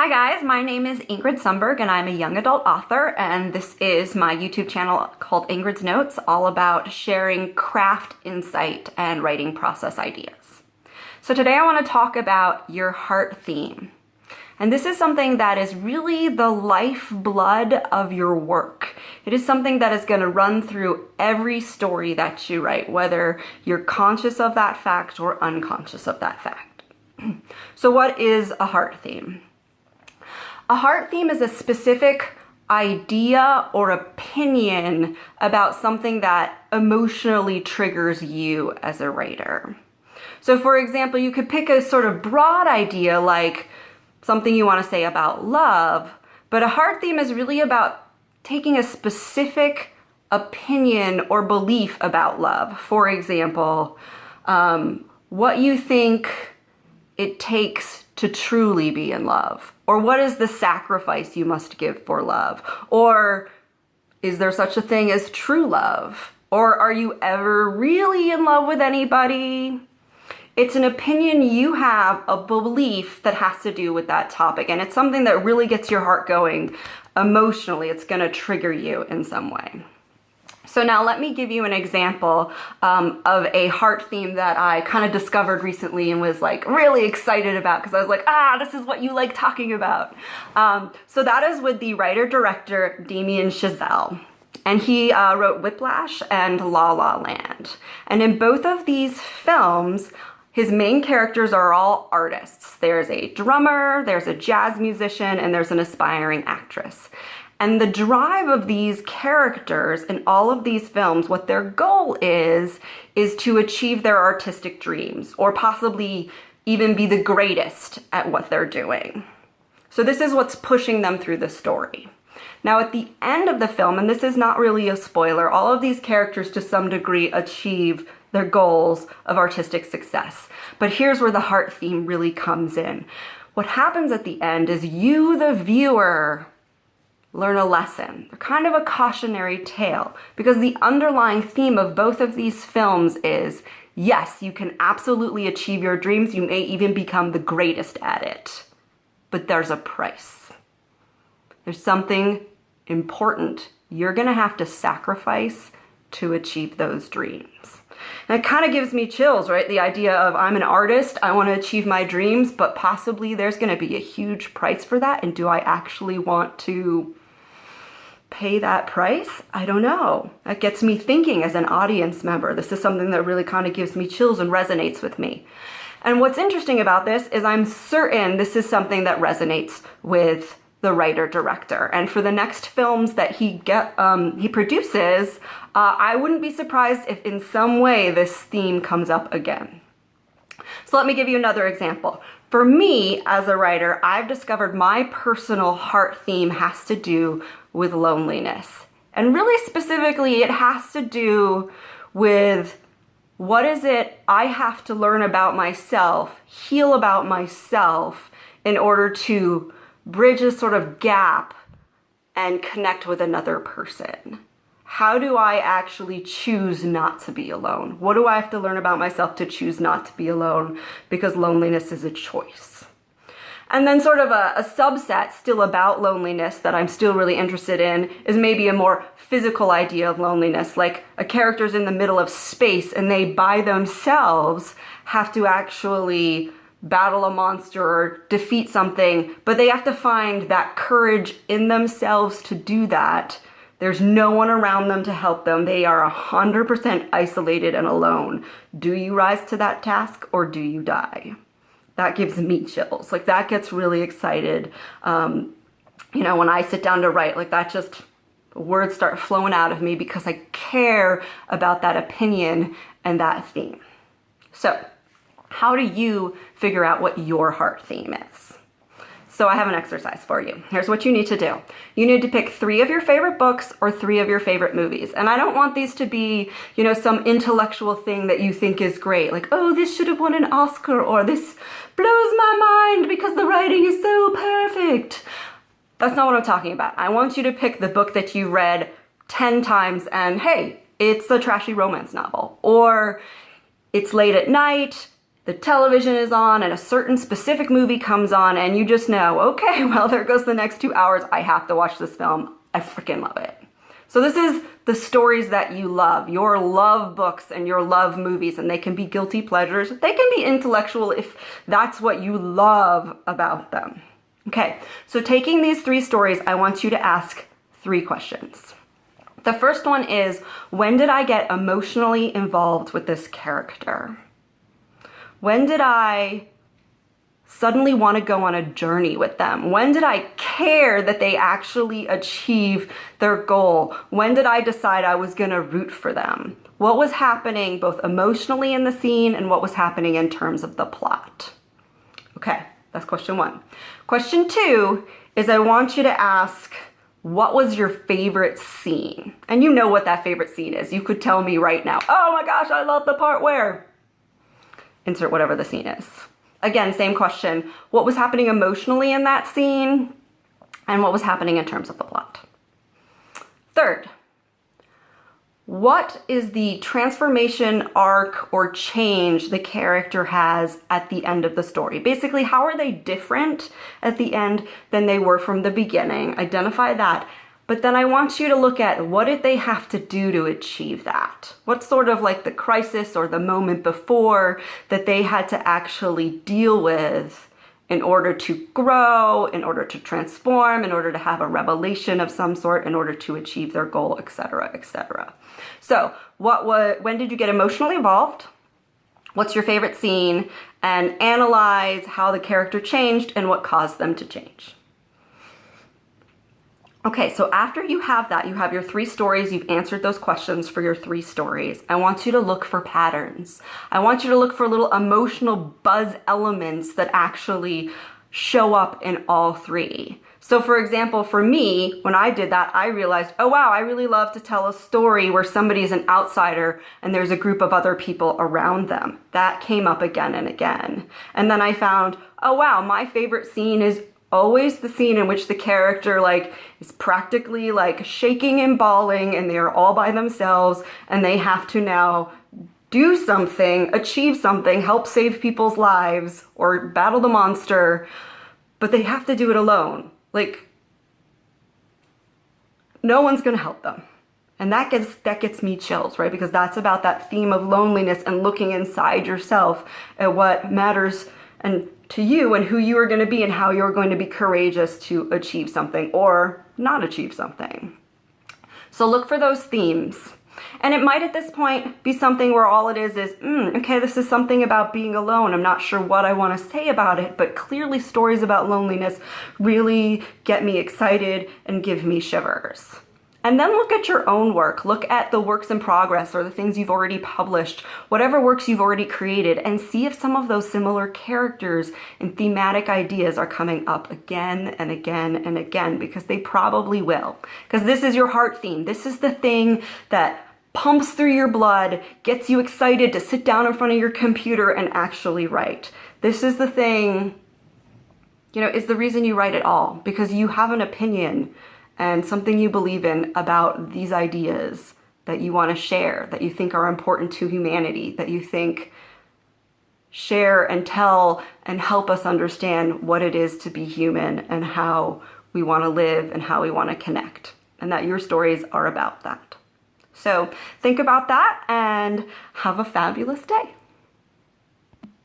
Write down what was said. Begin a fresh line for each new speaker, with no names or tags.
Hi guys, my name is Ingrid Sundberg and I'm a young adult author, and this is my YouTube channel called Ingrid's Notes, all about sharing craft insight and writing process ideas. So today I want to talk about your heart theme. And this is something that is really the lifeblood of your work. It is something that is going to run through every story that you write, whether you're conscious of that fact or unconscious of that fact. So what is a heart theme? A heart theme is a specific idea or opinion about something that emotionally triggers you as a writer. So for example, you could pick a sort of broad idea like something you want to say about love, but a heart theme is really about taking a specific opinion or belief about love. For example, what you think it takes to truly be in love, or what is the sacrifice you must give for love, or is there such a thing as true love, or are you ever really in love with anybody? It's an opinion you have, a belief that has to do with that topic, and it's something that really gets your heart going emotionally. It's going to trigger you in some way. So now let me give you an example of a heart theme that I kind of discovered recently and was like really excited about, because I was like, this is what you like talking about. So that is with the writer-director Damien Chazelle. And he wrote Whiplash and La La Land. And in both of these films, his main characters are all artists. There's a drummer, there's a jazz musician, and there's an aspiring actress. And the drive of these characters in all of these films, what their goal is to achieve their artistic dreams, or possibly even be the greatest at what they're doing. So this is what's pushing them through the story. Now at the end of the film, and this is not really a spoiler, all of these characters to some degree achieve their goals of artistic success. But here's where the heart theme really comes in. What happens at the end is you, the viewer, learn a lesson. They're kind of a cautionary tale, because the underlying theme of both of these films is, yes, you can absolutely achieve your dreams. You may even become the greatest at it, but there's a price. There's something important you're gonna have to sacrifice to achieve those dreams. And it kind of gives me chills, right? The idea of I'm an artist, I want to achieve my dreams, but possibly there's going to be a huge price for that. And do I actually want to pay that price? I don't know. That gets me thinking as an audience member. This is something that really kind of gives me chills and resonates with me. And what's interesting about this is I'm certain this is something that resonates with the writer-director. And for the next films that he produces, I wouldn't be surprised if in some way this theme comes up again. So let me give you another example. For me, as a writer, I've discovered my personal heart theme has to do with loneliness. And really specifically, it has to do with what is it I have to learn about myself, heal about myself, in order to bridge a sort of gap and connect with another person. How do I actually choose not to be alone? What do I have to learn about myself to choose not to be alone? Because loneliness is a choice. And then sort of a subset still about loneliness that I'm still really interested in is maybe a more physical idea of loneliness, like a character's in the middle of space and they by themselves have to actually battle a monster or defeat something, but they have to find that courage in themselves to do that. There's no one around them to help them. They are 100% isolated and alone. Do you rise to that task or do you die? That gives me chills. Like, that gets really excited. When I sit down to write, like, that just, words start flowing out of me because I care about that opinion and that theme. So, how do you figure out what your heart theme is? So I have an exercise for you. Here's what you need to do. You need to pick 3 of your favorite books or 3 of your favorite movies. And I don't want these to be, some intellectual thing that you think is great. Like, oh, this should have won an Oscar, or this blows my mind because the writing is so perfect. That's not what I'm talking about. I want you to pick the book that you read 10 times and, hey, it's a trashy romance novel. Or it's late at night the television is on and a certain specific movie comes on and you just know, okay, well, there goes the next 2 hours. I have to watch this film. I freaking love it. So this is the stories that you love, your love books and your love movies, and they can be guilty pleasures. They can be intellectual if that's what you love about them. Okay, so taking these 3 stories, I want you to ask 3 questions. The first one is, when did I get emotionally involved with this character? When did I suddenly want to go on a journey with them? When did I care that they actually achieve their goal? When did I decide I was going to root for them? What was happening both emotionally in the scene and what was happening in terms of the plot? Okay, that's question 1. Question 2 is I want you to ask, what was your favorite scene? And you know what that favorite scene is. You could tell me right now, oh my gosh, I love the part where... Insert whatever the scene is. Again, same question. What was happening emotionally in that scene? And what was happening in terms of the plot? Third, what is the transformation arc or change the character has at the end of the story? Basically, how are they different at the end than they were from the beginning? Identify that. But then I want you to look at, what did they have to do to achieve that? What's sort of like the crisis or the moment before that they had to actually deal with in order to grow, in order to transform, in order to have a revelation of some sort, in order to achieve their goal, etc., etc. So when did you get emotionally involved? What's your favorite scene? And analyze how the character changed and what caused them to change. Okay, so after you have that, you have your 3 stories, you've answered those questions for your 3 stories. I want you to look for patterns. I want you to look for little emotional buzz elements that actually show up in all 3. So for example, for me, when I did that, I realized, oh wow, I really love to tell a story where somebody is an outsider and there's a group of other people around them. That came up again and again. And then I found, oh wow, my favorite scene is always the scene in which the character is practically shaking and bawling and they are all by themselves and they have to now do something, achieve something, help save people's lives or battle the monster, but they have to do it alone. No one's gonna help them. And that gets me chills, right? Because that's about that theme of loneliness and looking inside yourself at what matters and to you and who you are going to be and how you're going to be courageous to achieve something or not achieve something. So look for those themes. And it might at this point be something where all it is, okay, this is something about being alone. I'm not sure what I want to say about it, but clearly stories about loneliness really get me excited and give me shivers. And then look at your own work. Look at the works in progress or the things you've already published, whatever works you've already created, and see if some of those similar characters and thematic ideas are coming up again and again and again, because they probably will. Because this is your heart theme. This is the thing that pumps through your blood, gets you excited to sit down in front of your computer and actually write. This is the thing, is the reason you write at all, because you have an opinion and something you believe in about these ideas that you want to share, that you think are important to humanity, that you think share and tell and help us understand what it is to be human and how we want to live and how we want to connect, and that your stories are about that. So think about that and have a fabulous day.